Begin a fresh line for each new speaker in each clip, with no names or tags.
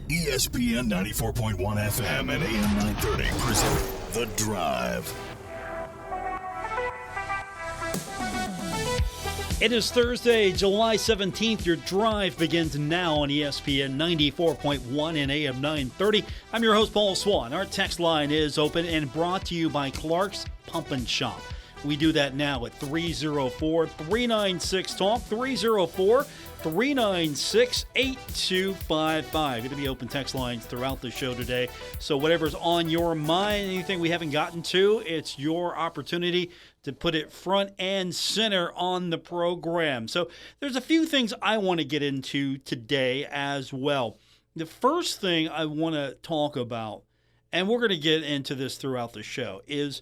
ESPN 94.1 FM and AM 930 present The Drive.
It is Thursday, July 17th. Your drive begins now on ESPN 94.1 and AM 930. I'm your host, Paul Swann. Our text line is open and brought to you by Clark's Pump and Shop. We do that now at 304-396-TALK, 304-396-8255. Going to be open text lines throughout the show today. So whatever's on your mind, anything we haven't gotten to, it's your opportunity to put it front and center on the program. So there's a few things I want to get into today as well. The first thing I want to talk about, and we're going to get into this throughout the show, is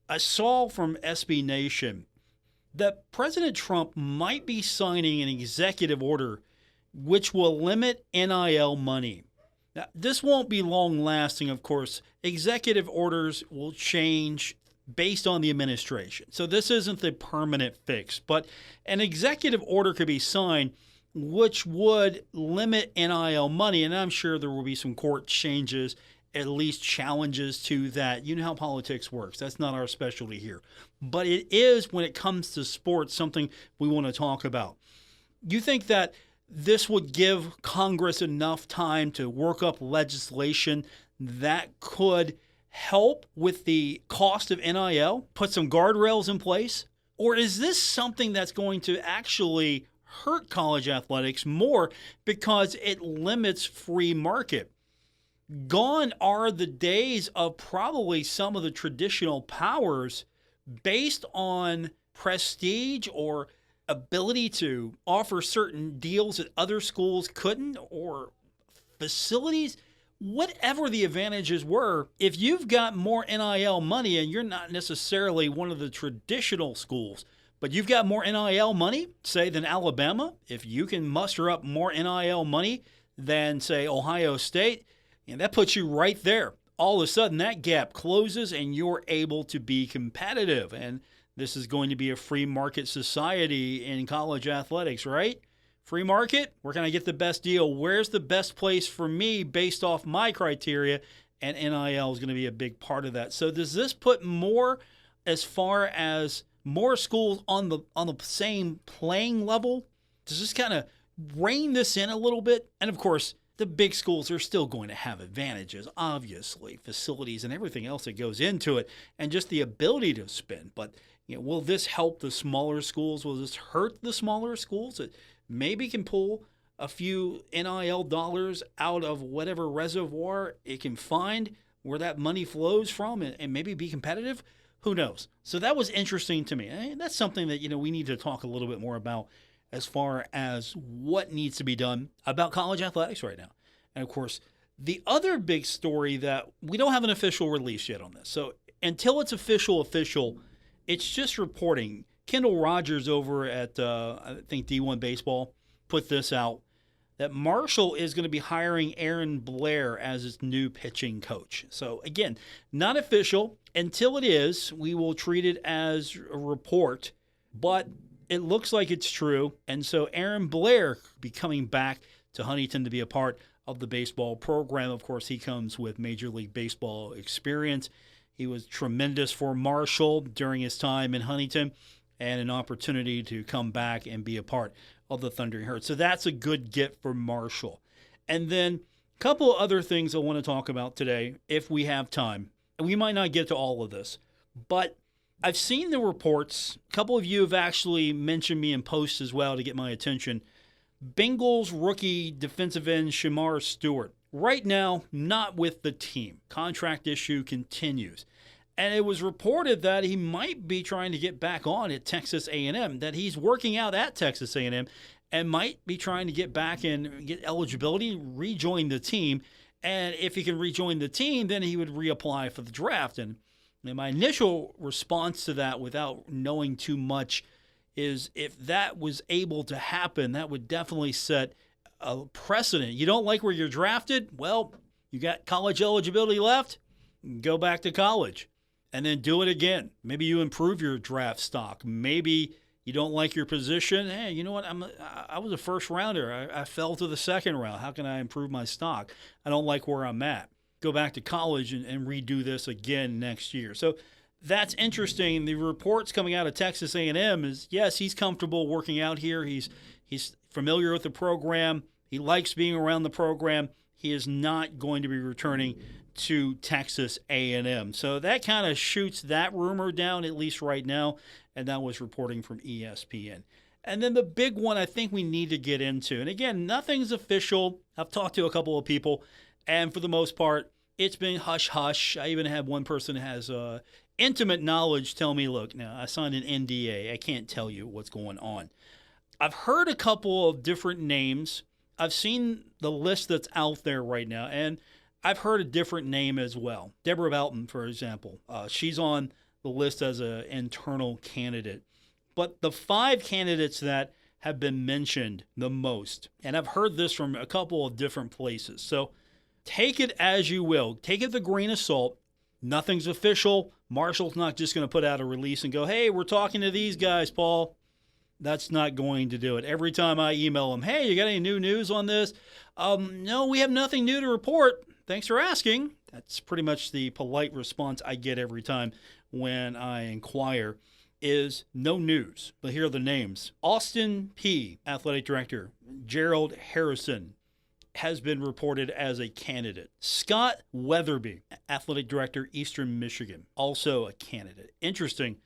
I saw from SB Nation that President Trump might be signing an executive order which will limit NIL money. Now, this won't be long-lasting, of course. Executive orders will change based on the administration. So this isn't the permanent fix, but an executive order could be signed which would limit NIL money, and I'm sure there will be some court changes, at least challenges to that. You know how politics works. That's not our specialty here. But it is, when it comes to sports, something we want to talk about. You think that this would give Congress enough time to work up legislation that could help with the cost of NIL, put some guardrails in place? Or is this something that's going to actually hurt college athletics more because it limits free market? Gone are the days of probably some of the traditional powers based on prestige or ability to offer certain deals that other schools couldn't, or facilities, whatever the advantages were. If you've got more NIL money and you're not necessarily one of the traditional schools, but you've got more NIL money, say, than Alabama, if you can muster up more NIL money than, say, Ohio State, and that puts you right there. All of a sudden, that gap closes and you're able to be competitive. And this is going to be a free market society in college athletics, right? Free market, where can I get the best deal? Where's the best place for me based off my criteria? And NIL is going to be a big part of that. So does this put more, as far as more schools on the same playing level? Does this kind of rein this in a little bit? And of course, the big schools are still going to have advantages, obviously, facilities and everything else that goes into it, and just the ability to spend. But will this help the smaller schools? Will this hurt the smaller schools that maybe can pull a few NIL dollars out of whatever reservoir it can find where that money flows from and maybe be competitive? Who knows? So that was interesting to me. And that's something that we need to talk a little bit more about, as far as what needs to be done about college athletics right now. And of course, the other big story that we don't have an official release yet on this. So until it's official, it's just reporting. Kendall Rogers over at, I think, D1 Baseball put this out, that Marshall is going to be hiring Aaron Blair as his new pitching coach. So again, not official. Until it is, we will treat it as a report, but it looks like it's true. And so Aaron Blair will be coming back to Huntington to be a part of the baseball program. Of course, he comes with Major League Baseball experience. He was tremendous for Marshall during his time in Huntington, and an opportunity to come back and be a part of the Thundering Herd. So that's a good get for Marshall. And then a couple of other things I want to talk about today, if we have time. And we might not get to all of this, but I've seen the reports. A couple of you have actually mentioned me in posts as well to get my attention. Bengals rookie defensive end Shamar Stewart, right now not with the team. Contract issue continues. And it was reported that he might be trying to get back on at Texas A&M, that he's working out at Texas A&M and might be trying to get back and get eligibility, rejoin the team. And if he can rejoin the team, then he would reapply for the draft. And my initial response to that, without knowing too much, is if that was able to happen, that would definitely set a precedent. You don't like where you're drafted? Well, you got college eligibility left? Go back to college and then do it again. Maybe you improve your draft stock. Maybe You don't like your position? Hey, you know what? I was a first rounder. I fell to the second round. How can I improve my stock? I don't like where I'm at. Go back to college and redo this again next year. So that's interesting. The reports coming out of Texas A&M is, yes, he's comfortable working out here. He's familiar with the program. He likes being around the program. He is not going to be returning to Texas A&M. So that kind of shoots that rumor down, at least right now, and that was reporting from ESPN. And then the big one I think we need to get into, and again, nothing's official. I've talked to a couple of people, and for the most part, it's been hush-hush. I even had one person that has intimate knowledge tell me, look, now I signed an NDA. I can't tell you what's going on. I've heard a couple of different names. I've seen the list that's out there right now, and I've heard a different name as well. Deborah Belton, for example. She's on the list as an internal candidate. But the 5 candidates that have been mentioned the most, and I've heard this from a couple of different places. So take it as you will. Take it with a grain of salt. Nothing's official. Marshall's not just going to put out a release and go, hey, we're talking to these guys, Paul. That's not going to do it. Every time I email them, hey, you got any new news on this? No, we have nothing new to report. Thanks for asking. That's pretty much the polite response I get every time when I inquire is no news. But here are the names. Austin P., athletic director. Gerald Harrison has been reported as a candidate. Scott Weatherby, athletic director, Eastern Michigan, also a candidate. Interesting,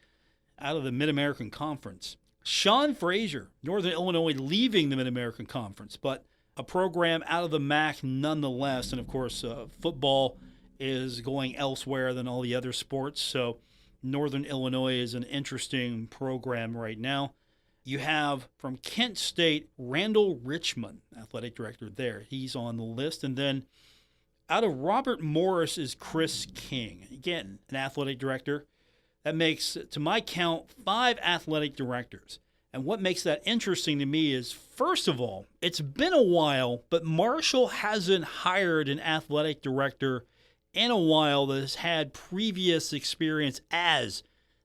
out of the Mid-American Conference. Sean Frazier, Northern Illinois, leaving the Mid-American Conference, but a program out of the MAC nonetheless. And, of course, football is going elsewhere than all the other sports. So Northern Illinois is an interesting program right now. You have from Kent State, Randall Richmond, athletic director there. He's on the list. And then out of Robert Morris is Chris King. Again, an athletic director. That makes, to my count, 5 athletic directors. And what makes that interesting to me is, first of all, it's been a while, but Marshall hasn't hired an athletic director in a while that has had previous experience as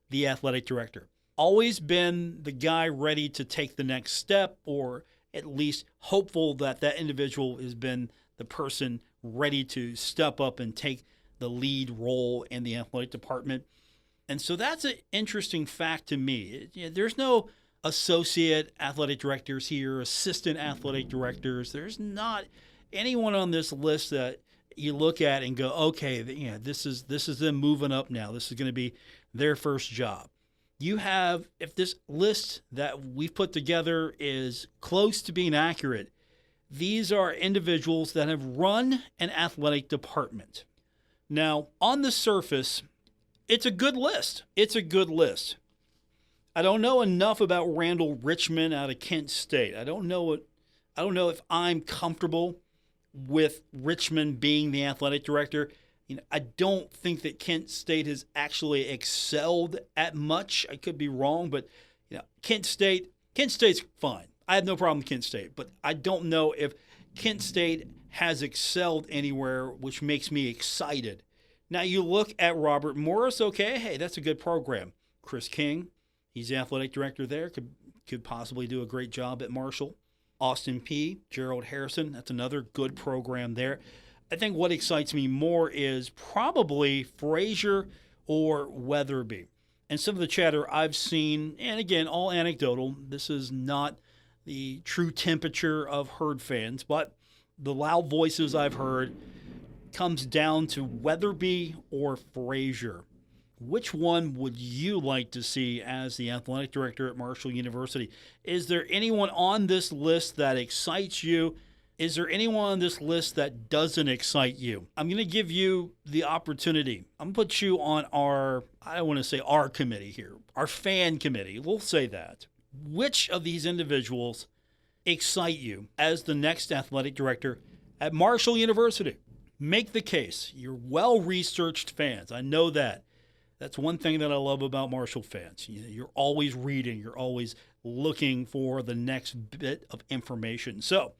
the athletic director. Always been the guy ready to take the next step, or at least hopeful that that individual has been the person ready to step up and take the lead role in the athletic department. And so that's an interesting fact to me. There's no associate athletic directors here, assistant athletic directors. There's not anyone on this list that you look at and go, okay, this is them moving up now. This is going to be their first job. You have, if this list that we've put together is close to being accurate, these are individuals that have run an athletic department. Now, on the surface, it's a good list. It's a good list. I don't know enough about Randall Richmond out of Kent State. I don't know if I'm comfortable with Richmond being the athletic director. I don't think that Kent State has actually excelled at much. I could be wrong, but Kent State's fine. I have no problem with Kent State, but I don't know if Kent State has excelled anywhere, which makes me excited. Now you look at Robert Morris, okay, hey, that's a good program. Chris King, he's the athletic director there, could possibly do a great job at Marshall. Austin P., Gerald Harrison, that's another good program there. I think what excites me more is probably Frazier or Weatherby. And some of the chatter I've seen, and again, all anecdotal, this is not the true temperature of Herd fans, but the loud voices I've heard comes down to Weatherby or Frazier. Which one would you like to see as the athletic director at Marshall University? Is there anyone on this list that excites you? Is there anyone on this list that doesn't excite you? I'm going to give you the opportunity. I'm going to put you on I don't want to say our committee here, our fan committee. We'll say that. Which of these individuals excite you as the next athletic director at Marshall University? Make the case. You're well-researched fans. I know that. That's one thing that I love about Marshall fans. You're always reading. You're always looking for the next bit of information. So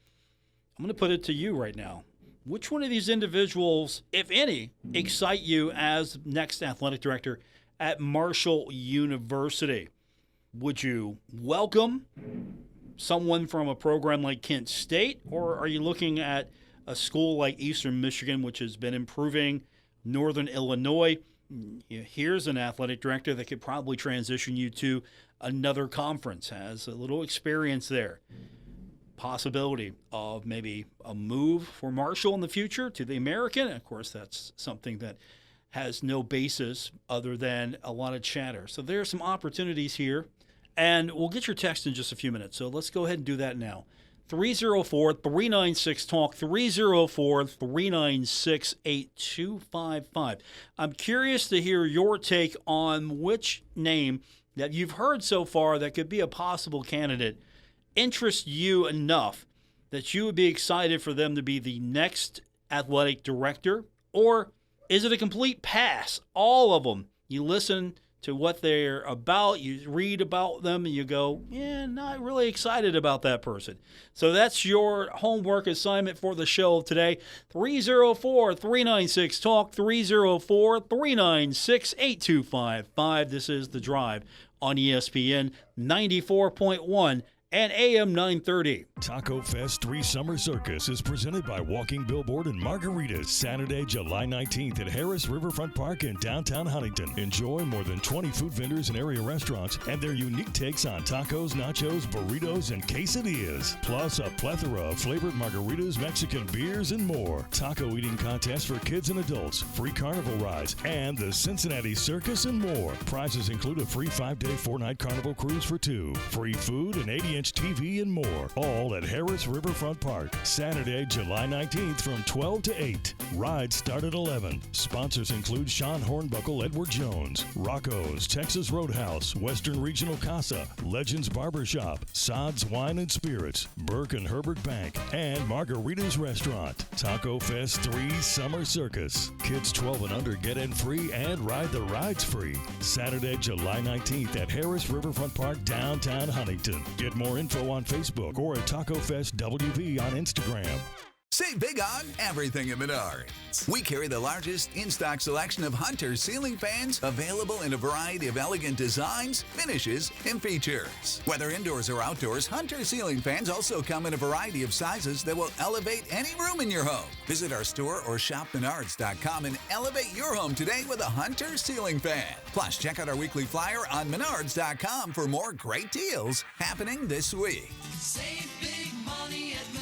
I'm going to put it to you right now. Which one of these individuals, if any, excite you as next athletic director at Marshall University? Would you welcome someone from a program like Kent State, or are you looking at a school like Eastern Michigan, which has been improving, Northern Illinois? Here's an athletic director that could probably transition you to another conference, has a little experience there. Possibility of maybe a move for Marshall in the future to the American. Of course, that's something that has no basis other than a lot of chatter. So there are some opportunities here, and we'll get your text in just a few minutes. So let's go ahead and do that now. 304-396-TALK, 304-396-8255. I'm curious to hear your take on which name that you've heard so far that could be a possible candidate interests you enough that you would be excited for them to be the next athletic director, or is it a complete pass? All of them. You listen to what they're about, you read about them, and you go, yeah, not really excited about that person. So that's your homework assignment for the show today. 304-396-TALK, 304-396-8255. This is The Drive on ESPN 94.1 and AM 930.
Taco Fest 3 Summer Circus is presented by Walking Billboard and Margaritas, Saturday, July 19th at Harris Riverfront Park in downtown Huntington. Enjoy more than 20 food vendors and area restaurants and their unique takes on tacos, nachos, burritos, and quesadillas. Plus a plethora of flavored margaritas, Mexican beers, and more. Taco eating contests for kids and adults, free carnival rides, and the Cincinnati Circus and more. Prizes include a free 5-day, 4-night carnival cruise for 2, free food, and 80-inch TV, and more. All at Harris Riverfront Park, Saturday, July 19th from 12 to 8. Rides start at 11. Sponsors include Sean Hornbuckle, Edward Jones, Rocco's, Texas Roadhouse, Western Regional Casa, Legends Barbershop, Sod's Wine and Spirits, Burke and Herbert Bank, and Margarita's Restaurant. Taco Fest 3 Summer Circus. Kids 12 and under get in free and ride the rides free. Saturday, July 19th at Harris Riverfront Park, downtown Huntington. Get more info on Facebook or at Taco Fest WV on Instagram.
Save big on everything at Menards. We carry the largest in-stock selection of Hunter ceiling fans available in a variety of elegant designs, finishes, and features. Whether indoors or outdoors, Hunter ceiling fans also come in a variety of sizes that will elevate any room in your home. Visit our store or shop Menards.com and elevate your home today with a Hunter ceiling fan. Plus, check out our weekly flyer on Menards.com for more great deals happening this week.
Save big money at Menards.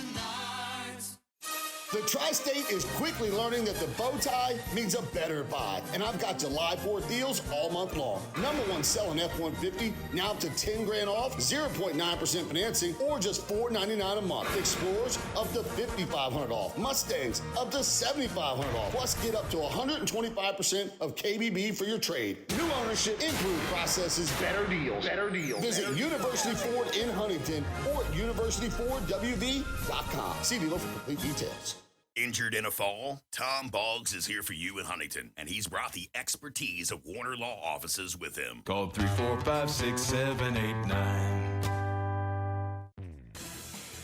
The Tri-State is quickly learning that the bow tie means a better buy, and I've got July 4th deals all month long. Number one selling F-150, now up to 10 grand off, 0.9% financing, or just $499 a month. Explorers, up to $5,500 off. Mustangs, up to $7,500 off. Plus, get up to 125% of KBB for your trade. New ownership, improved processes, better deals. Better deals. Visit University Ford in Huntington or at universityfordwv.com. See dealer for complete details.
Injured in a fall? Tom Boggs is here for you in Huntington, and he's brought the expertise of Warner Law Offices with him.
Call 345-6789.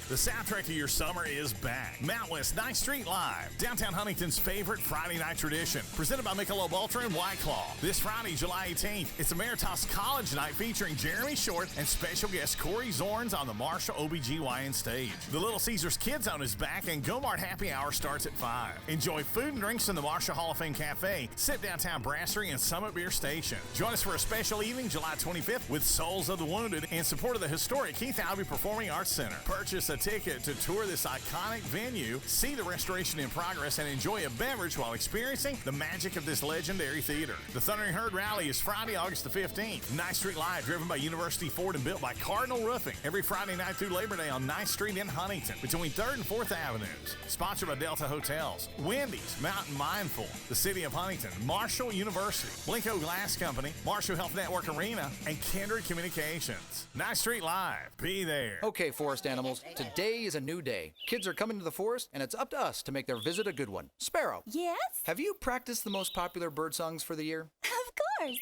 The soundtrack to your summer is back. Mount West 9th Street Live, downtown Huntington's favorite Friday night tradition. Presented by Michelob Ultra and White Claw. This Friday, July 18th, it's Emeritus College Night featuring Jeremy Short and special guest Corey Zorns on the Marshall OBGYN stage. The Little Caesars Kids Zone is back, and Go-Mart Happy Hour starts at 5. Enjoy food and drinks in the Marshall Hall of Fame Cafe, sit downtown Brasserie, and Summit Beer Station. Join us for a special evening July 25th with Souls of the Wounded in support of the historic Keith Albee Performing Arts Center. Purchase a ticket to tour this iconic venue, see the restoration in progress, and enjoy a beverage while experiencing the magic of this legendary theater. The Thundering Herd Rally is Friday, August the 15th. 9th Street Live, driven by University Ford and built by Cardinal Roofing. Every Friday night through Labor Day on 9th Street in Huntington, between 3rd and 4th Avenues. Sponsored by Delta Hotels, Wendy's, Mountain Mindful, the City of Huntington, Marshall University, Blinko Glass Company, Marshall Health Network Arena, and Kindred Communications. 9th Street Live, be there.
Okay, forest animals, today is a new day. Kids are coming to the forest, and it's up to us to make their visit a good one. Sparrow.
Yes?
Have you practiced the most popular bird songs for the year?
Of course.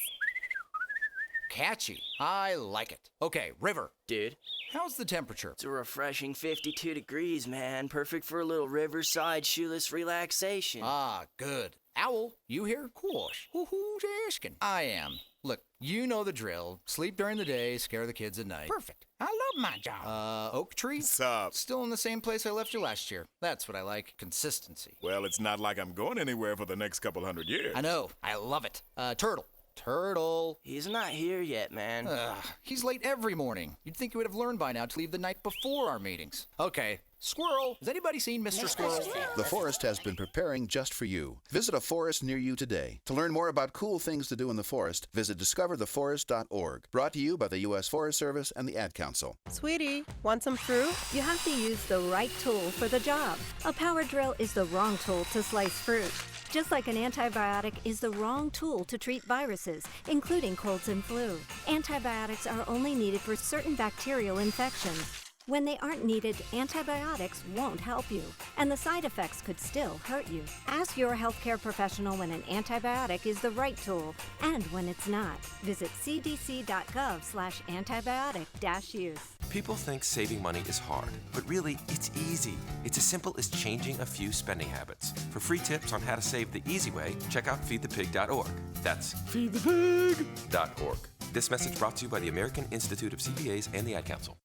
Catchy. I like it. Okay, River.
Dude.
How's the temperature?
It's a refreshing 52 degrees, man. Perfect for a little riverside shoeless relaxation.
Ah, good. Owl, you here? Course. Who's asking? I am. Look, you know the drill. Sleep during the day, scare the kids at night.
Perfect. I love my job.
Oak Tree?
What's up?
Still in the same place I left you last year. That's what I like. Consistency.
Well, it's not like I'm going anywhere for the next couple 100 years.
I know. I love it. Turtle. Turtle.
He's not here yet, man.
He's late every morning. You'd think you would have learned by now to leave the night before our meetings. Okay. Squirrel. Has anybody seen Mr. Squirrel?
The Forest has been preparing just for you. Visit a forest near you today. To learn more about cool things to do in the forest, visit discovertheforest.org. Brought to you by the U.S. Forest Service and the Ad Council.
Sweetie, want some fruit? You have to use the right tool for the job. A power drill is the wrong tool to slice fruit. Just like an antibiotic is the wrong tool to treat viruses, including colds and flu. Antibiotics are only needed for certain bacterial infections. When they aren't needed, antibiotics won't help you, and the side effects could still hurt you. Ask your healthcare professional when an antibiotic is the right tool and when it's not. Visit cdc.gov/antibiotic-use.
People think saving money is hard, but really, it's easy. It's as simple as changing a few spending habits. For free tips on how to save the easy way, check out feedthepig.org. That's feedthepig.org. This message brought to you by the American Institute of CPAs and the Ad Council.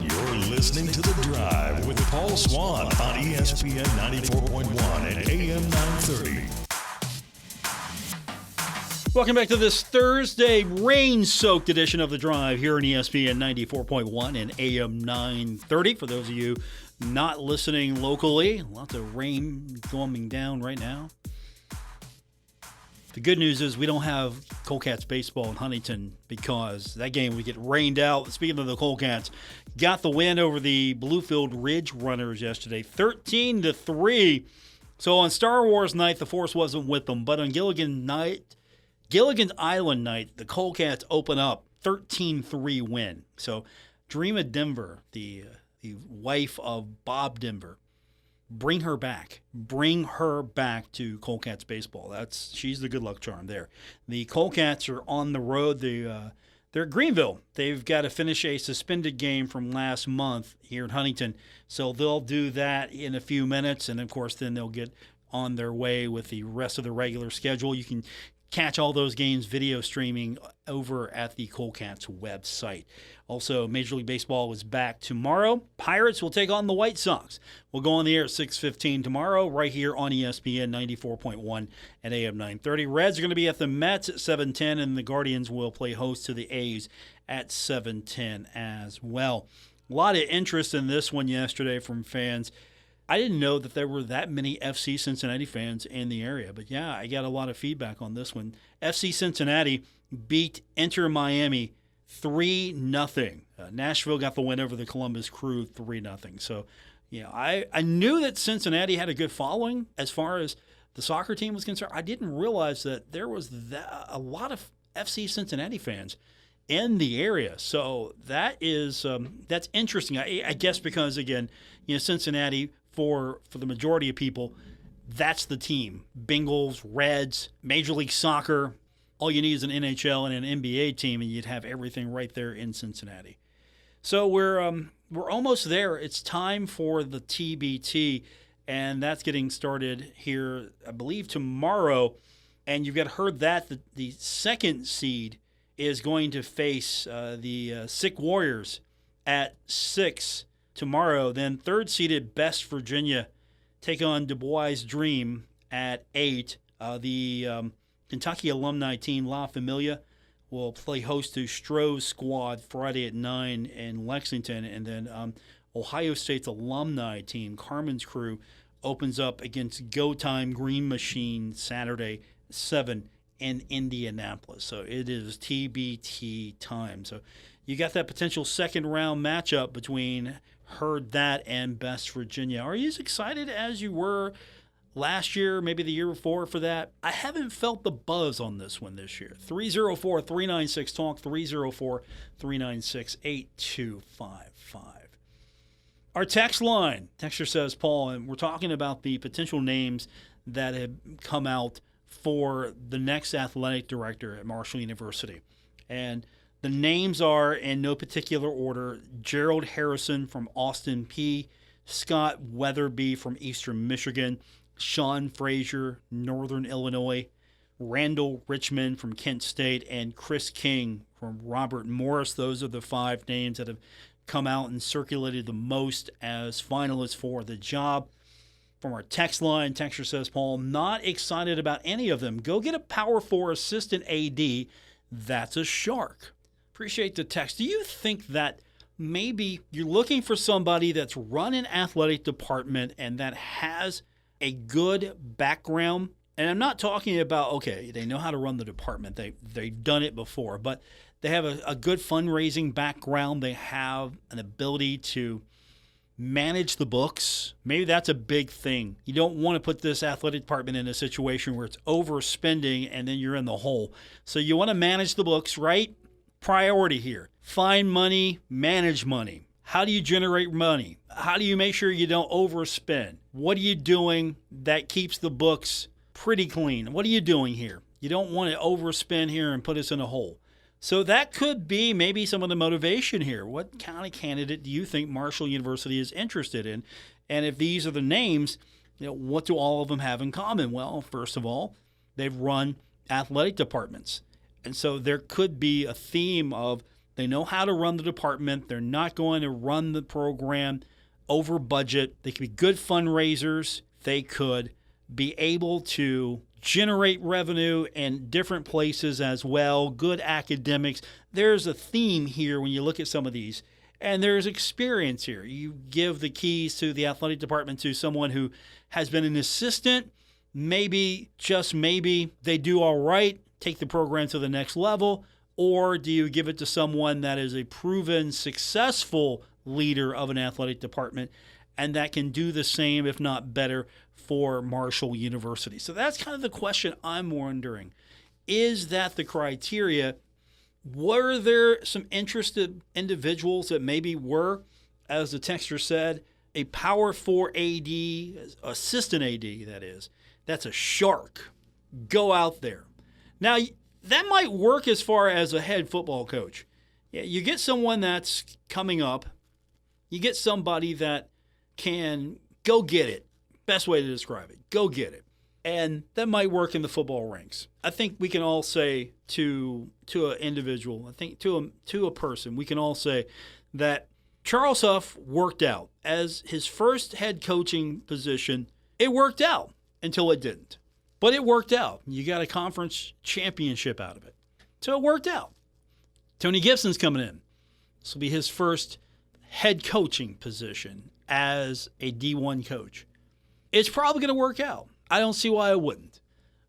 You're listening to The Drive with Paul Swann on ESPN 94.1 and AM 930.
Welcome back to this Thursday rain-soaked edition of The Drive here on ESPN 94.1 and AM 930. For those of you not listening locally, lots of rain coming down right now. The good news is we don't have Coldcats baseball in Huntington because that game would get rained out. Speaking of the Coldcats, got the win over the Bluefield Ridge Runners yesterday, 13-3. So on Star Wars night, the Force wasn't with them, but on Gilligan's Island night, the Coldcats open up 13-3 win. So Dreama Denver, the wife of Bob Denver, bring her back to Coldcats baseball. She's the good luck charm there. The Coldcats are on the road. They're at Greenville. They've got to finish a suspended game from last month here in Huntington. So they'll do that in a few minutes, and of course then they'll get on their way with the rest of the regular schedule. You can catch all those games video streaming over at the Coldcats website. Also, Major League Baseball is back tomorrow. Pirates will take on the White Sox. We'll go on the air at 6:15 tomorrow right here on ESPN 94.1 and AM 930. Reds are going to be at the Mets at 7:10, and the Guardians will play host to the A's at 7:10 as well. A lot of interest in this one yesterday from fans. I didn't know that there were that many FC Cincinnati fans in the area, but yeah, I got a lot of feedback on this one. FC Cincinnati beat Inter Miami 3-0. Nashville got the win over the Columbus Crew 3-0. So, I knew that Cincinnati had a good following as far as the soccer team was concerned. I didn't realize that there was a lot of FC Cincinnati fans in the area. So that is that's interesting. I guess because again, Cincinnati for the majority of people, that's the team. Bengals, Reds, Major League Soccer. All you need is an NHL and an NBA team, and you'd have everything right there in Cincinnati. So we're almost there. It's time for the TBT, and that's getting started here, I believe, tomorrow. And you've heard that the second seed is going to face the Sick Warriors at 6 tomorrow. Then third-seeded Best Virginia take on Du Bois Dream at 8. The Kentucky alumni team La Familia will play host to Stroh's Squad Friday at 9 in Lexington. And then Ohio State's alumni team, Carmen's Crew, opens up against Go Time Green Machine Saturday 7 in Indianapolis. So it is TBT time. So you got that potential second-round matchup between Heard That and Best Virginia. Are you as excited as you were last year, maybe the year before for that? I haven't felt the buzz on this one this year. 304-396-TALK, 304-396-8255. Our text line, texter says, Paul, and we're talking about the potential names that have come out for the next athletic director at Marshall University. And the names are, in no particular order, Gerald Harrison from Austin P, Scott Weatherby from Eastern Michigan, Sean Frazier, Northern Illinois, Randall Richmond from Kent State, and Chris King from Robert Morris. Those are the 5 names that have come out and circulated the most as finalists for the job. From our text line, texter says, Paul, not excited about any of them. Go get a Power 4 assistant AD. That's a shark. Appreciate the text. Do you think that maybe you're looking for somebody that's run an athletic department and that has a good background? And I'm not talking about, okay, they know how to run the department. They've done it before, but they have a good fundraising background. They have an ability to manage the books. Maybe that's a big thing. You don't want to put this athletic department in a situation where it's overspending and then you're in the hole. So you want to manage the books, right? Priority here. Find money, manage money. How do you generate money? How do you make sure you don't overspend? What are you doing that keeps the books pretty clean? What are you doing here? You don't want to overspend here and put us in a hole. So that could be maybe some of the motivation here. What kind of candidate do you think Marshall University is interested in? And if these are the names, what do all of them have in common? Well, first of all, they've run athletic departments. And so there could be a theme of they know how to run the department. They're not going to run the program over budget. They could be good fundraisers. They could be able to generate revenue in different places as well, good academics. There's a theme here when you look at some of these, and there's experience here. You give the keys to the athletic department to someone who has been an assistant, maybe, just maybe, they do all right, take the program to the next level, or do you give it to someone that is a proven successful leader of an athletic department and that can do the same, if not better, for Marshall University? So that's kind of the question I'm wondering. Is that the criteria? Were there some interested individuals that maybe were, as the texter said, a Power 4 AD, assistant AD, that is, that's a shark. Go out there. Now, that might work as far as a head football coach. Yeah, you get someone that's coming up. You get somebody that can go get it. Best way to describe it. Go get it. And that might work in the football ranks. I think we can all say to an individual, I think to a person, we can all say that Charles Huff worked out. As his first head coaching position, it worked out until it didn't. But it worked out. You got a conference championship out of it. So it worked out. Tony Gibson's coming in. This will be his first head coaching position as a D1 coach. It's probably going to work out. I don't see why it wouldn't.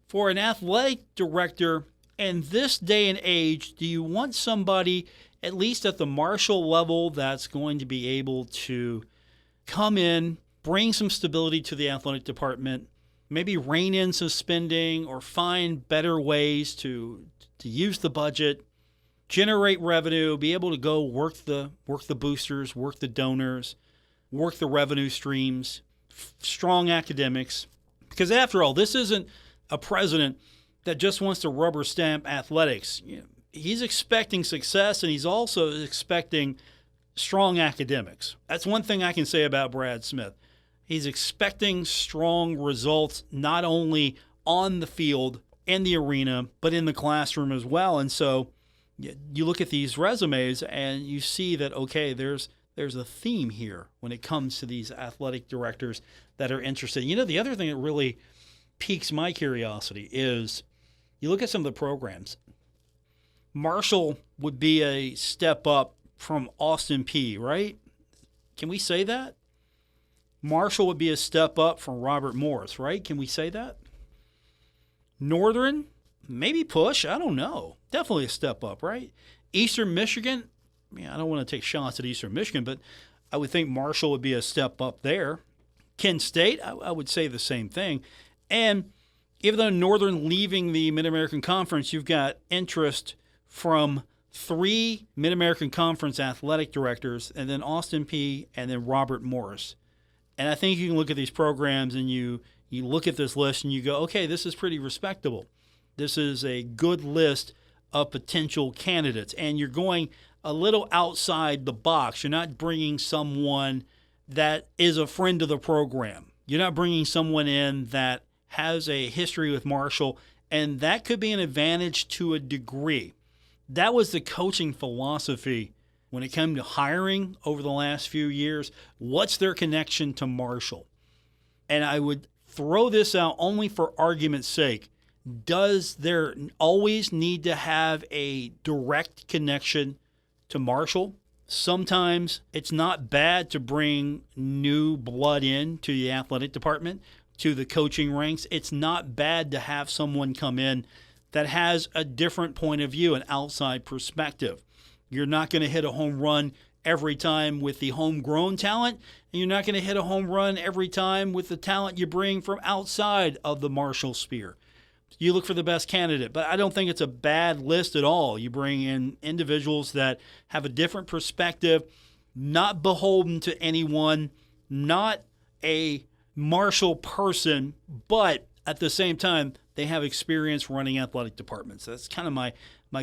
For an athletic director in this day and age, do you want somebody, at least at the Marshall level, that's going to be able to come in, bring some stability to the athletic department, maybe rein in some spending or find better ways to use the budget, generate revenue, be able to go work the boosters, work the donors, work the revenue streams, strong academics. Because after all, this isn't a president that just wants to rubber stamp athletics. He's expecting success, and he's also expecting strong academics. That's one thing I can say about Brad Smith. He's expecting strong results, not only on the field, in the arena, but in the classroom as well. And so you look at these resumes and you see that, okay, there's a theme here when it comes to these athletic directors that are interested. The other thing that really piques my curiosity is you look at some of the programs. Marshall would be a step up from Austin Peay, right? Can we say that? Marshall would be a step up from Robert Morris, right? Can we say that? Northern, maybe push. I don't know. Definitely a step up, right? Eastern Michigan, I don't want to take shots at Eastern Michigan, but I would think Marshall would be a step up there. Kent State, I would say the same thing. And even though Northern leaving the Mid-American Conference, you've got interest from 3 Mid-American Conference athletic directors, and then Austin Peay, and then Robert Morris. And I think you can look at these programs and you look at this list and you go, okay, this is pretty respectable. This is a good list of potential candidates. And you're going a little outside the box. You're not bringing someone that is a friend of the program. You're not bringing someone in that has a history with Marshall, and that could be an advantage to a degree. That was the coaching philosophy when it came to hiring over the last few years. What's their connection to Marshall? And I would throw this out only for argument's sake. Does there always need to have a direct connection to Marshall? Sometimes it's not bad to bring new blood in to the athletic department, to the coaching ranks. It's not bad to have someone come in that has a different point of view, an outside perspective. You're not going to hit a home run every time with the homegrown talent, and you're not going to hit a home run every time with the talent you bring from outside of the Marshall sphere. You look for the best candidate, but I don't think it's a bad list at all. You bring in individuals that have a different perspective, not beholden to anyone, not a Marshall person, but at the same time, they have experience running athletic departments. That's kind of my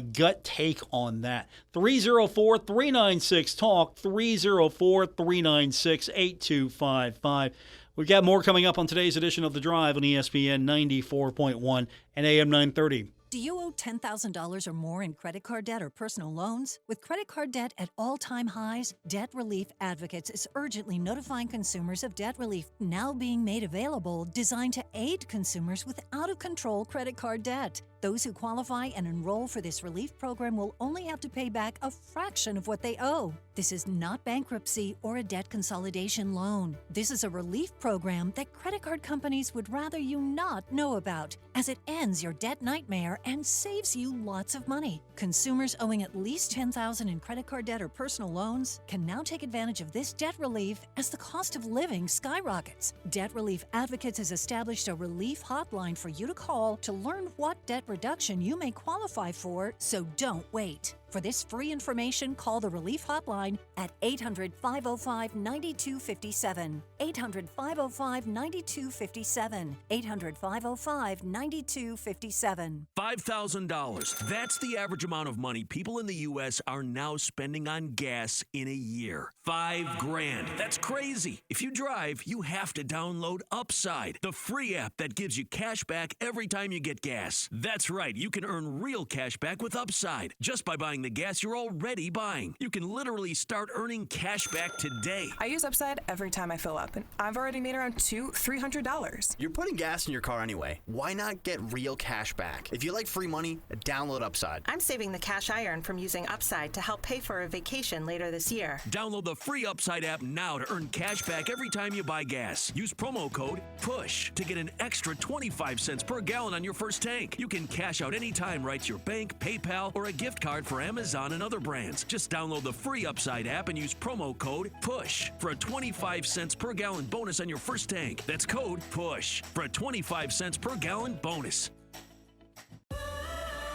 gut take on that. 304-396-TALK, 304-396-8255. We've got more coming up on today's edition of The Drive on ESPN 94.1 and AM 930.
Do you owe $10,000 or more in credit card debt or personal loans? With credit card debt at all-time highs, Debt Relief Advocates is urgently notifying consumers of debt relief now being made available, designed to aid consumers with out-of-control credit card debt. Those who qualify and enroll for this relief program will only have to pay back a fraction of what they owe. This is not bankruptcy or a debt consolidation loan. This is a relief program that credit card companies would rather you not know about, as it ends your debt nightmare and saves you lots of money. Consumers owing at least $10,000 in credit card debt or personal loans can now take advantage of this debt relief as the cost of living skyrockets. Debt Relief Advocates has established a relief hotline for you to call to learn what debt reduction you may qualify for, so don't wait. For this free information, call the Relief Hotline at 800-505-9257. 800-505-9257. 800-505-9257.
$5,000. That's the average amount of money people in the U.S. are now spending on gas in a year. $5,000. That's crazy. If you drive, you have to download Upside, the free app that gives you cash back every time you get gas. That's right. You can earn real cash back with Upside just by buying the gas you're already buying. You can literally start earning cash back today.
I use Upside every time I fill up, and I've already made around $300.
You're putting gas in your car anyway. Why not get real cash back? If you like free money, download Upside.
I'm saving the cash I earn from using Upside to help pay for a vacation later this year.
Download the free Upside app now to earn cash back every time you buy gas. Use promo code PUSH to get an extra 25 cents per gallon on your first tank. You can cash out anytime right to your bank, PayPal, or a gift card for Amazon and other brands. Just download the free Upside app and use promo code PUSH for a 25 cents per gallon bonus on your first tank. That's code PUSH for a 25 cents per gallon bonus.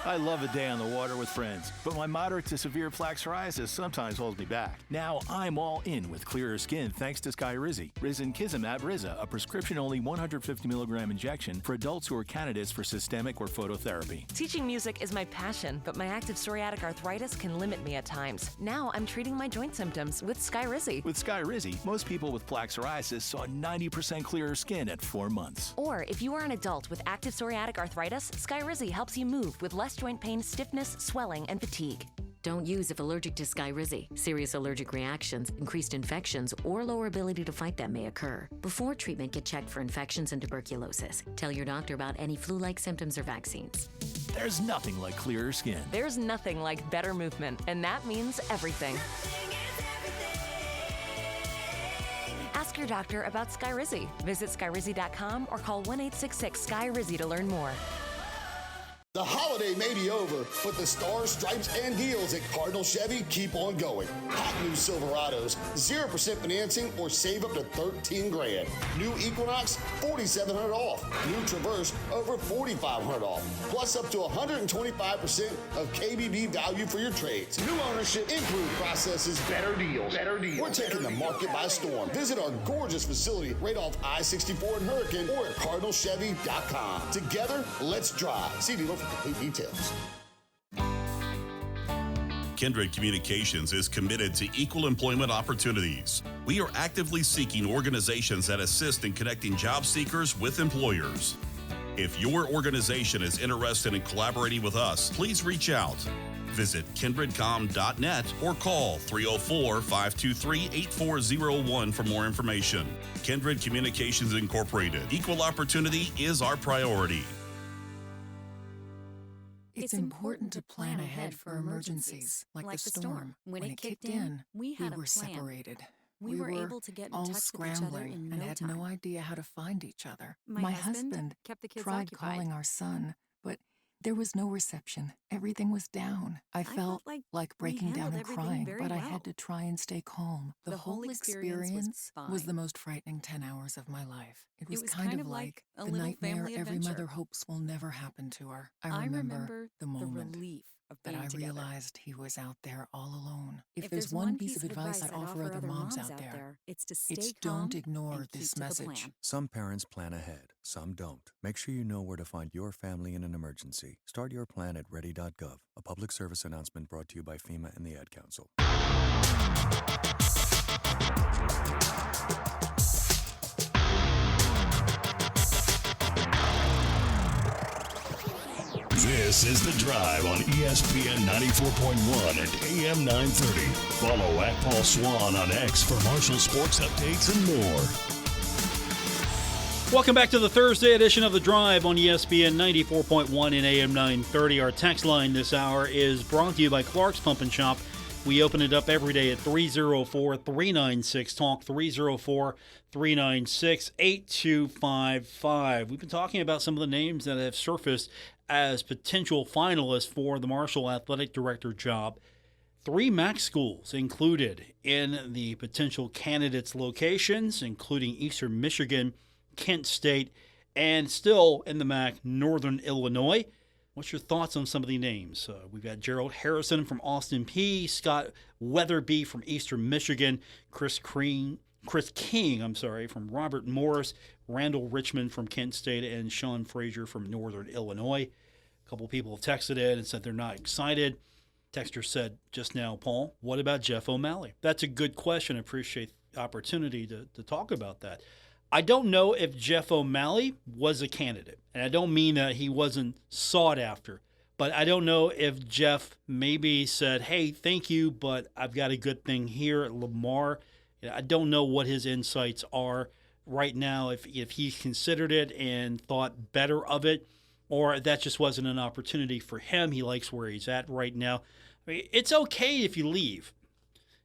I love a day on the water with friends, but my moderate to severe plaque psoriasis sometimes holds me back. Now I'm all in with clearer skin thanks to Skyrizi. Risankizumab Riza, a prescription-only 150 milligram injection for adults who are candidates for systemic or phototherapy.
Teaching music is my passion, but my active psoriatic arthritis can limit me at times. Now I'm treating my joint symptoms with Skyrizi.
With Skyrizi, most people with plaque psoriasis saw 90% clearer skin at 4 months.
Or if you are an adult with active psoriatic arthritis, Skyrizi helps you move with less joint pain, stiffness, swelling, and fatigue.
Don't use if allergic to Skyrizi. Serious allergic reactions, increased infections, or lower ability to fight them may occur. Before treatment, get checked for infections and tuberculosis. Tell your doctor about any flu-like symptoms or vaccines.
There's nothing like clearer skin.
There's nothing like better movement, and that means everything. Ask your doctor about Skyrizi. Visit Skyrizi.com or call 1-866-SKY-RIZZI to learn more.
The holiday may be over, but the stars, stripes, and deals at Cardinal Chevy keep on going. Hot new Silverados, 0% financing or save up to $13,000. New Equinox, $4,700 off. New Traverse, over $4,500 off. Plus up to 125% of KBB value for your trades. New ownership, improved processes, better deals. We're taking the market by storm. Visit our gorgeous facility right off I-64 and Hurricane or at CardinalChevy.com. Together, let's drive. See dealer for complete details.
Kindred Communications is committed to equal employment opportunities. We are actively seeking organizations that assist in connecting job seekers with employers. If your organization is interested in collaborating with us, please reach out. Visit kindredcom.net or call 304-523-8401 for more information. Kindred Communications Incorporated. Equal opportunity is our priority.
It's important to plan ahead for emergencies, like the storm. When it kicked in, we were separated. We were able to get in touch with each other in no time. And had no idea how to find each other. My husband kept the kids tried calling our son, but there was no reception. Everything was down. I felt like breaking down and crying, but I had to try and stay calm. The whole experience was the most frightening 10 hours of my life. It was kind of like the nightmare every mother hopes will never happen to her. I remember the moment that I realized he was out there all alone. If there's one piece of advice I offer other moms out there, it's don't ignore this message.
Some parents plan ahead, some don't. Make sure you know where to find your family in an emergency. Start your plan at ready.gov. A public service announcement brought to you by FEMA and the Ad Council.
This is The Drive on ESPN 94.1 and AM 930. Follow at Paul Swann on X for Marshall sports updates and more.
Welcome back to the Thursday edition of The Drive on ESPN 94.1 and AM 930. Our text line this hour is brought to you by Clark's Pump and Shop. We open it up every day at 304-396-TALK, 304-396-8255. We've been talking about some of the names that have surfaced as potential finalists for the Marshall Athletic Director job. 3 MAC schools included in the potential candidates' locations, including Eastern Michigan, Kent State, and still in the MAC, Northern Illinois. What's your thoughts on some of the names? We've got Gerald Harrison from Austin Peay, Scott Weatherby from Eastern Michigan, Chris King, from Robert Morris, Randall Richmond from Kent State, and Sean Frazier from Northern Illinois. A couple people have texted in and said they're not excited. Texter said just now, Paul, what about Jeff O'Malley? That's a good question. I appreciate the opportunity to talk about that. I don't know if Jeff O'Malley was a candidate, and I don't mean that he wasn't sought after, but I don't know if Jeff maybe said, hey, thank you, but I've got a good thing here at Lamar. I don't know what his insights are right now, if he considered it and thought better of it, or that just wasn't an opportunity for him. He likes where he's at right now. I mean, it's okay if you leave.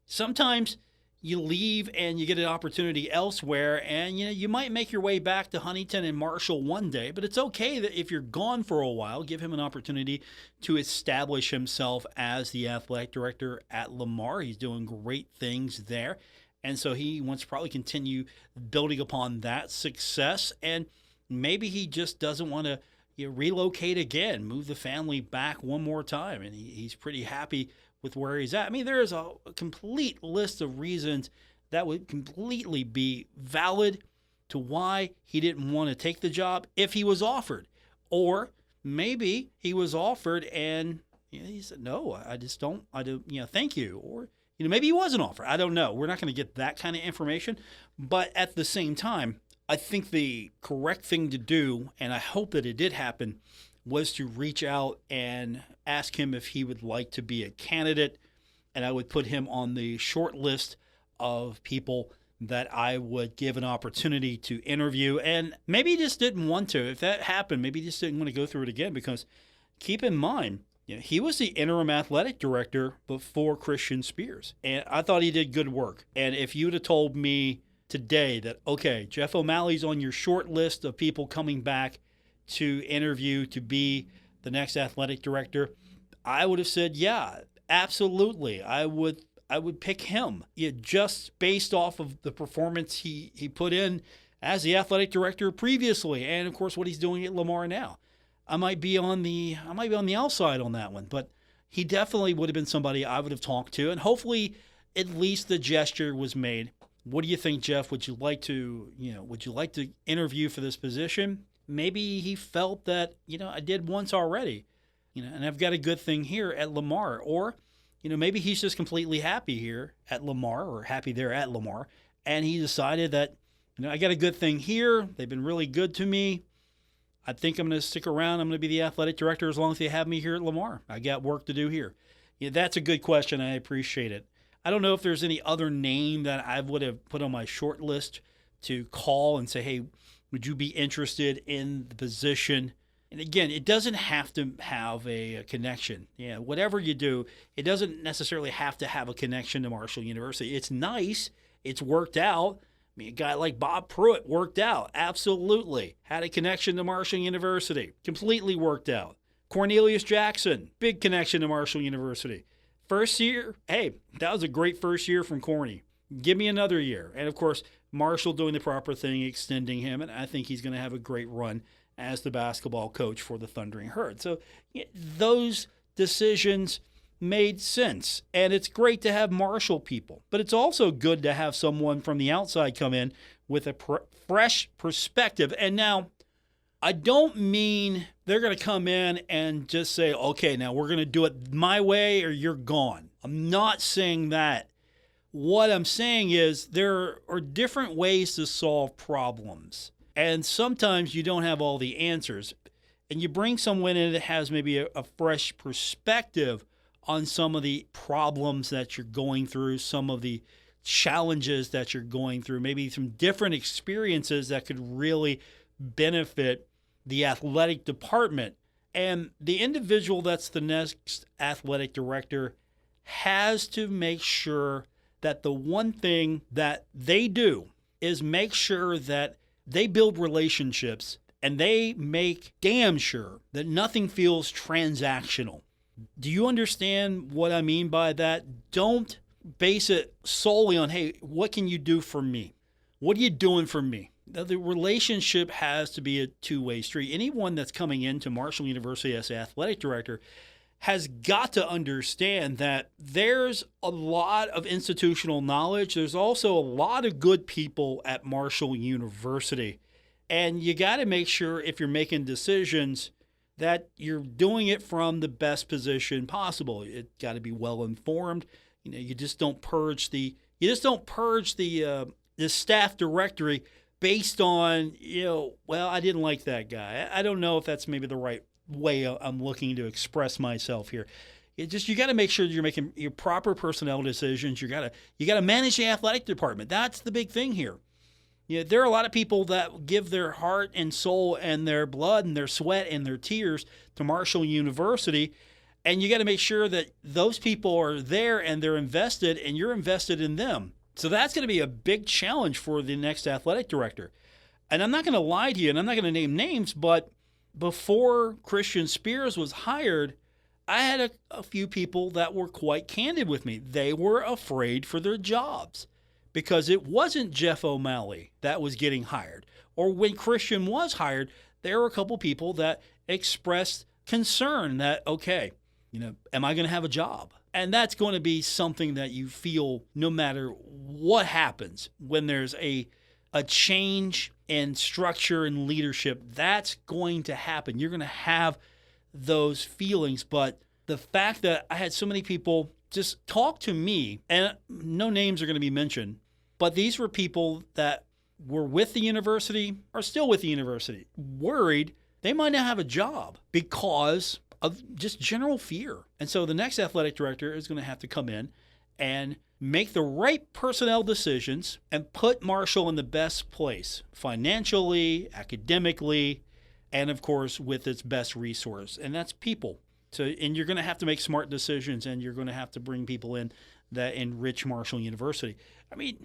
Sometimes you leave and you get an opportunity elsewhere, and you might make your way back to Huntington and Marshall one day, but it's okay that if you're gone for a while, give him an opportunity to establish himself as the athletic director at Lamar. He's doing great things there. And so he wants to probably continue building upon that success. And maybe he just doesn't want to relocate again, move the family back one more time. And he's pretty happy with where he's at. I mean, there is a complete list of reasons that would completely be valid to why he didn't want to take the job if he was offered. Or maybe he was offered and he said, no, I don't, thank you. Or maybe he wasn't offered. I don't know. We're not going to get that kind of information. But at the same time, I think the correct thing to do, and I hope that it did happen, was to reach out and ask him if he would like to be a candidate. And I would put him on the short list of people that I would give an opportunity to interview. And maybe he just didn't want to. If that happened, maybe he just didn't want to go through it again, because keep in mind, he was the interim athletic director before Christian Spears, and I thought he did good work. And if you'd have told me today that, okay, Jeff O'Malley's on your short list of people coming back to interview to be the next athletic director, I would have said, yeah, absolutely. I would pick him, just based off of the performance he put in as the athletic director previously, and of course what he's doing at Lamar now. I might be on the outside on that one, but he definitely would have been somebody I would have talked to, and hopefully at least the gesture was made. What do you think, Jeff? Would you like to interview for this position? Maybe he felt that, I did once already, and I've got a good thing here at Lamar. Or, maybe he's just completely happy here at Lamar, or happy there at Lamar, And he decided that, I got a good thing here. They've been really good to me. I think I'm going to stick around. I'm going to be the athletic director as long as they have me here at Lamar. I got work to do here. That's a good question. I appreciate it. I don't know if there's any other name that I would have put on my short list to call and say, hey, would you be interested in the position? And again, it doesn't have to have a connection. Whatever you do, it doesn't necessarily have to have a connection to Marshall University. It's nice. It's worked out. A guy like Bob Pruitt worked out. Absolutely. Had a connection to Marshall University. Completely worked out. Cornelius Jackson, big connection to Marshall University. First year, hey, that was a great first year from Corny. Give me another year. And, of course, Marshall doing the proper thing, extending him, and I think he's going to have a great run as the basketball coach for the Thundering Herd. So those decisions made sense, and it's great to have Marshall people. But it's also good to have someone from the outside come in with a fresh perspective. And now, I don't mean they're going to come in and just say, okay, now we're going to do it my way or you're gone. I'm not saying that. What I'm saying is there are different ways to solve problems. And sometimes you don't have all the answers. And you bring someone in that has maybe a fresh perspective on some of the problems that you're going through, some of the challenges that you're going through, maybe some different experiences that could really benefit the athletic department. And the individual that's the next athletic director has to make sure that the one thing that they do is make sure that they build relationships and they make damn sure that nothing feels transactional. Do you understand what I mean by that? Don't base it solely on, hey, what can you do for me? What are you doing for me? The relationship has to be a two-way street. Anyone that's coming into Marshall University as athletic director has got to understand that there's a lot of institutional knowledge. There's also a lot of good people at Marshall University. And you got to make sure if you're making decisions that you're doing it from the best position possible. It got to be well informed. You just don't purge the staff directory based on, well, I didn't like that guy. I don't know if that's maybe the right way I'm looking to express myself here. You got to make sure that you're making your proper personnel decisions. You got to manage the athletic department. That's the big thing here. There are a lot of people that give their heart and soul and their blood and their sweat and their tears to Marshall University, and you got to make sure that those people are there and they're invested and you're invested in them. So that's going to be a big challenge for the next athletic director. And I'm not going to lie to you, and I'm not going to name names, but before Christian Spears was hired, I had a few people that were quite candid with me. They were afraid for their jobs because it wasn't Jeff O'Malley that was getting hired. Or when Christian was hired, there were a couple people that expressed concern that, okay, am I going to have a job? And that's going to be something that you feel no matter what happens when there's a change in structure and leadership. That's going to happen. You're going to have those feelings. But the fact that I had so many people just talk to me, and no names are going to be mentioned, but these were people that were with the university, are still with the university, worried they might not have a job because of just general fear. And so the next athletic director is going to have to come in and make the right personnel decisions and put Marshall in the best place financially, academically, and of course with its best resource, and that's people. So, and you're going to have to make smart decisions, and you're going to have to bring people in that enrich Marshall University. I mean,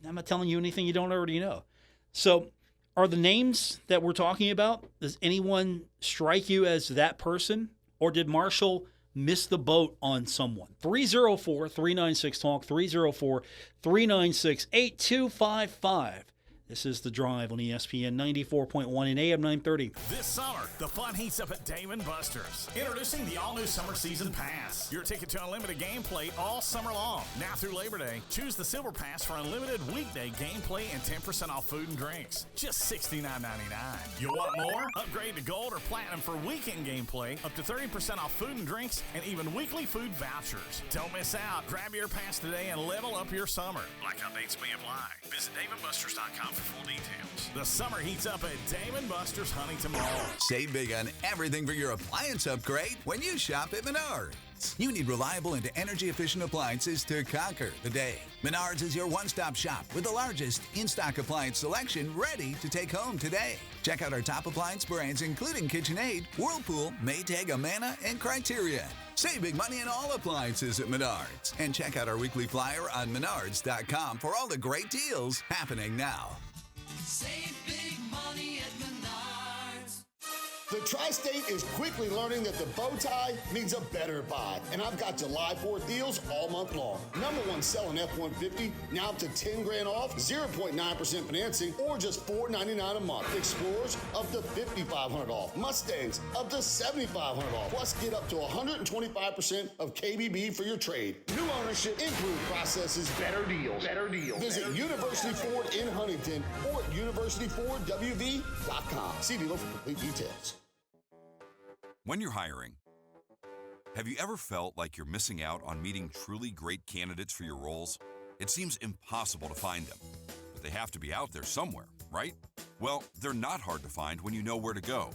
I'm not telling you anything you don't already know. So are the names that we're talking about, does anyone strike you as that person? Or did Marshall miss the boat on someone? 304-396-TALK, 304-396-8255. This is The Drive on ESPN 94.1 and AM 930.
This summer, the fun heats up at Dave & Buster's. Introducing the all-new Summer Season Pass. Your ticket to unlimited gameplay all summer long. Now through Labor Day, choose the Silver Pass for unlimited weekday gameplay and 10% off food and drinks. Just $69.99. You want more? Upgrade to Gold or Platinum for weekend gameplay, up to 30% off food and drinks, and even weekly food vouchers. Don't miss out. Grab your pass today and level up your summer. Blackout dates may apply. Visit DaveandBusters.com for full details. The summer heats up at Dave & Buster's Huntington Mall.
Save big on everything for your appliance upgrade when you shop at Menards. You need reliable and energy-efficient appliances to conquer the day. Menards is your one-stop shop with the largest in-stock appliance selection ready to take home today. Check out our top appliance brands including KitchenAid, Whirlpool, Maytag, Amana, and Criterion. Save big money on all appliances at Menards. And check out our weekly flyer on Menards.com for all the great deals happening now.
Save big money at Menards.
The Tri-State is quickly learning that the bow tie means a better buy, and I've got July 4th deals all month long. Number one selling F-150, now up to 10 grand off, 0.9% financing, or just $499 a month. Explorers up to $5,500 off. Mustangs up to $7,500 off. Plus, get up to 125% of KBB for your trade. New ownership, improved processes, better deals. Better deals. Visit University Ford in Huntington or at universityfordwv.com. See dealer for complete details.
When you're hiring, have you ever felt like you're missing out on meeting truly great candidates for your roles? It seems impossible to find them, but they have to be out there somewhere, right? Well, they're not hard to find when you know where to go,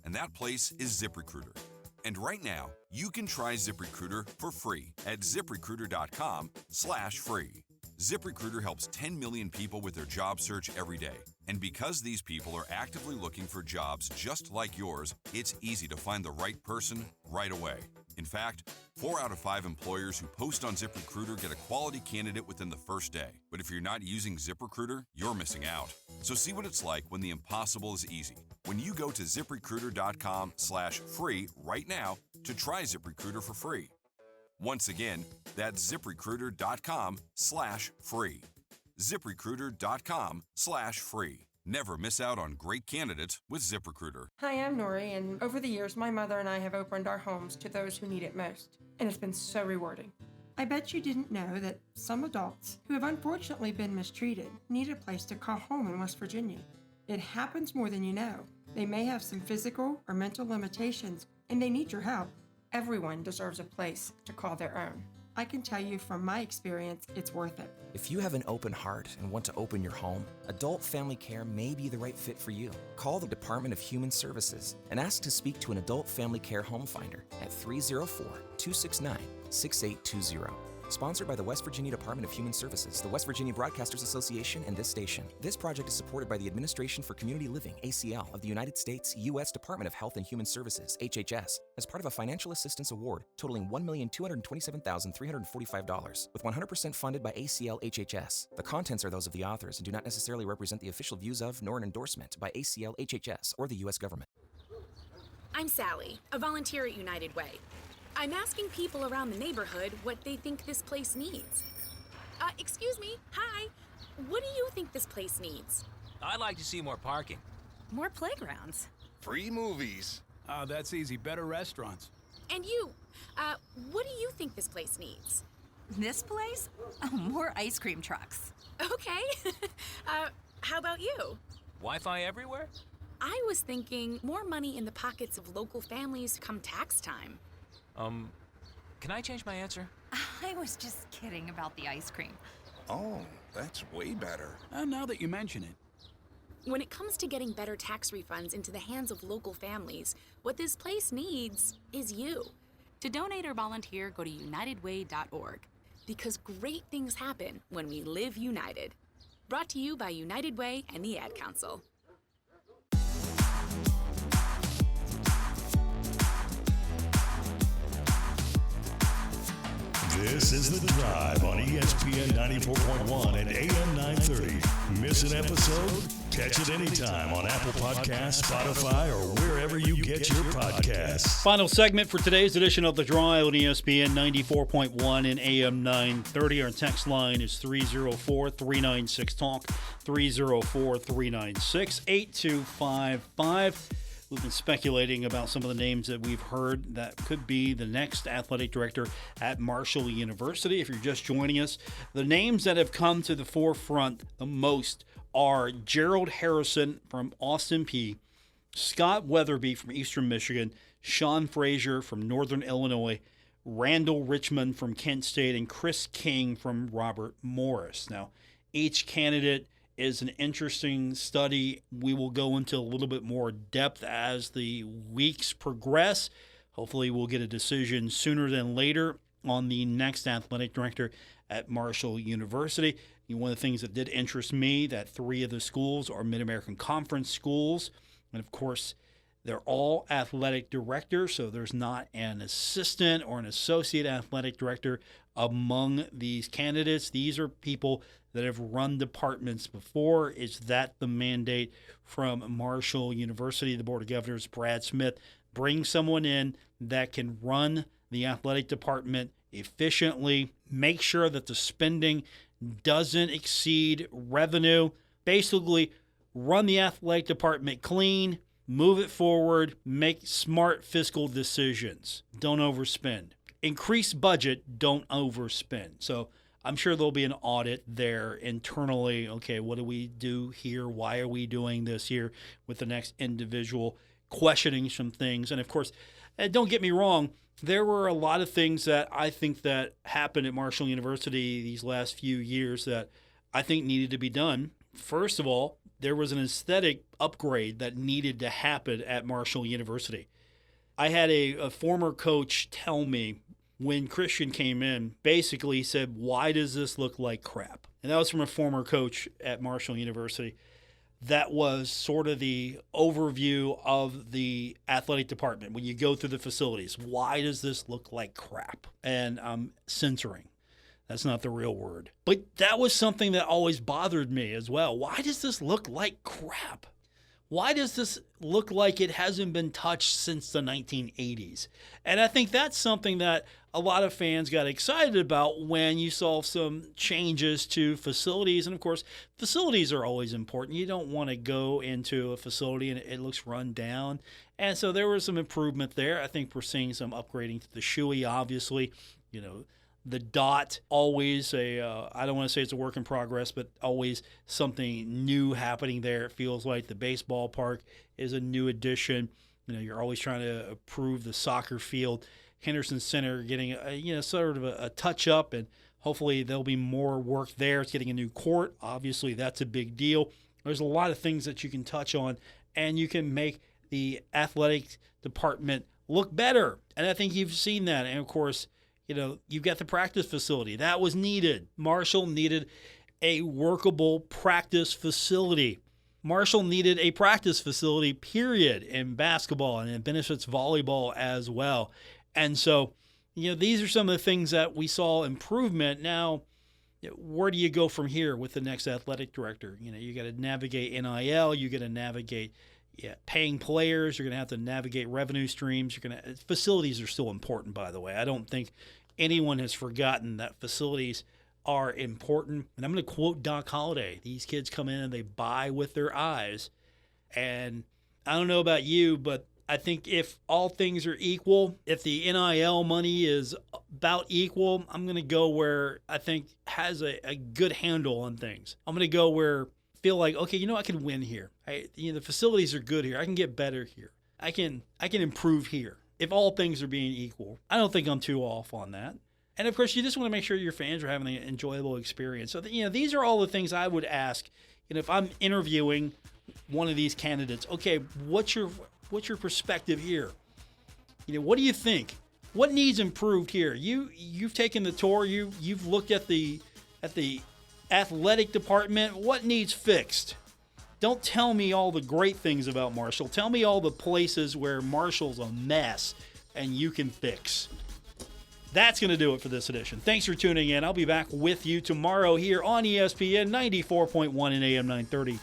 and that place is ZipRecruiter. And right now, you can try ZipRecruiter for free at ZipRecruiter.com/free. ZipRecruiter helps 10 million people with their job search every day. And because these people are actively looking for jobs just like yours, it's easy to find the right person right away. In fact, 4 out of 5 employers who post on ZipRecruiter get a quality candidate within the first day. But if you're not using ZipRecruiter, you're missing out. So see what it's like when the impossible is easy. When you go to ZipRecruiter.com/free right now to try ZipRecruiter for free. Once again, that's ZipRecruiter.com/free. ZipRecruiter.com/free. Never miss out on great candidates with ZipRecruiter.
Hi, I'm Nori, and over the years, my mother and I have opened our homes to those who need it most, and it's been so rewarding. I bet you didn't know that some adults who have unfortunately been mistreated need a place to call home in West Virginia. It happens more than you know. They may have some physical or mental limitations, and they need your help. Everyone deserves a place to call their own. I can tell you from my experience, it's worth it.
If you have an open heart and want to open your home, Adult Family Care may be the right fit for you. Call the Department of Human Services and ask to speak to an Adult Family Care Home Finder at 304-269-6820. Sponsored by the West Virginia Department of Human Services, the West Virginia Broadcasters Association, and this station. This project is supported by the Administration for Community Living, ACL, of the United States, U.S. Department of Health and Human Services, HHS, as part of a financial assistance award totaling $1,227,345, with 100% funded by ACL HHS. The contents are those of the authors and do not necessarily represent the official views of, nor an endorsement by ACL HHS or the U.S. government.
I'm Sally, a volunteer at United Way. I'm asking people around the neighborhood what they think this place needs. Excuse me, hi. What do you think this place needs?
I'd like to see more parking.
More playgrounds.
Free movies.
That's easy. Better restaurants.
And you, what do you think this place needs?
This place? Oh, more ice cream trucks.
Okay. How about you?
Wi-Fi everywhere?
I was thinking more money in the pockets of local families come tax time.
Can I change my answer?
I was just kidding about the ice cream.
Oh, that's way better.
Now that you mention it.
When it comes to getting better tax refunds into the hands of local families, what this place needs is you. To donate or volunteer, go to unitedway.org. Because great things happen when we live united. Brought to you by United Way and the Ad Council.
This is The Drive on ESPN 94.1 and AM 930. Miss an episode? Catch it anytime on Apple Podcasts, Spotify, or wherever you get your podcasts.
Final segment for today's edition of The Drive on ESPN 94.1 and AM 930. Our text line is 304-396-TALK, 304-396-8255. We've been speculating about some of the names that we've heard that could be the next athletic director at Marshall University. If you're just joining us, the names that have come to the forefront the most are Gerald Harrison from Austin Peay, Scott Weatherby from Eastern Michigan, Sean Frazier from Northern Illinois, Randall Richmond from Kent State, and Chris King from Robert Morris. Now, each candidate is an interesting study. We will go into a little bit more depth as the weeks progress. Hopefully we'll get a decision sooner than later on the next athletic director at Marshall University. One of the things that did interest me, that 3 of the schools are Mid-American Conference schools. And of course, they're all athletic directors, so there's not an assistant or an associate athletic director among these candidates. These are people that have run departments before. Is that the mandate from Marshall University? The Board of Governors, Brad Smith, bring someone in that can run the athletic department efficiently, make sure that the spending doesn't exceed revenue, basically run the athletic department clean, move it forward, make smart fiscal decisions. Don't overspend. Increase budget, don't overspend. So I'm sure there'll be an audit there internally. Okay, what do we do here? Why are we doing this here with the next individual? Questioning some things. And of course, don't get me wrong, there were a lot of things that I think that happened at Marshall University these last few years that I think needed to be done. First of all, there was an aesthetic upgrade that needed to happen at Marshall University. I had a former coach tell me when Christian came in, basically said, why does this look like crap? And that was from a former coach at Marshall University. That was sort of the overview of the athletic department. When you go through the facilities, why does this look like crap? And I'm censoring. That's not the real word. But that was something that always bothered me as well. Why does this look like crap? Why does this look like it hasn't been touched since the 1980s? And I think that's something that a lot of fans got excited about when you saw some changes to facilities. And of course, facilities are always important. You don't want to go into a facility and it looks run down. And so there was some improvement there. I think we're seeing some upgrading to the shoey, obviously. You know, the dot, always I don't want to say it's a work in progress, but always something new happening there. It feels like the baseball park is a new addition. You know, you're always trying to improve the soccer field. Henderson Center getting sort of a touch up, and hopefully there'll be more work there. It's getting a new court. Obviously, that's a big deal. There's a lot of things that you can touch on, and you can make the athletic department look better. And I think you've seen that. And of course, you know, you've got the practice facility. That was needed. Marshall needed a workable practice facility. Marshall needed a practice facility, period, in basketball, and it benefits volleyball as well. And so, you know, these are some of the things that we saw improvement. Now, where do you go from here with the next athletic director? You know, you got to navigate NIL. You got to navigate paying players. You're going to have to navigate revenue streams. Facilities are still important, by the way. I don't think anyone has forgotten that facilities are important. And I'm going to quote Doc Holliday. These kids come in and they buy with their eyes. And I don't know about you, but I think if all things are equal, if the NIL money is about equal, I'm going to go where I think has a good handle on things. I'm going to go where I feel like, okay, you know, I can win here. The facilities are good here. I can get better here. I can improve here. If all things are being equal, I don't think I'm too off on that. And of course, you just want to make sure your fans are having an enjoyable experience. So, these are all the things I would ask. If I'm interviewing one of these candidates, okay, what's your perspective here? What do you think? What needs improved here? You've taken the tour. You've looked at the athletic department. What needs fixed? Don't tell me all the great things about Marshall. Tell me all the places where Marshall's a mess and you can fix. That's going to do it for this edition. Thanks for tuning in. I'll be back with you tomorrow here on ESPN 94.1 and AM 930.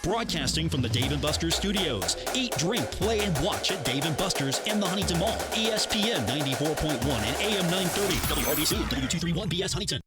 Broadcasting from the Dave & Buster's studios. Eat, drink, play, and watch at Dave & Buster's in the Huntington Mall. ESPN 94.1 and AM 930. WRBC, W231BS Huntington.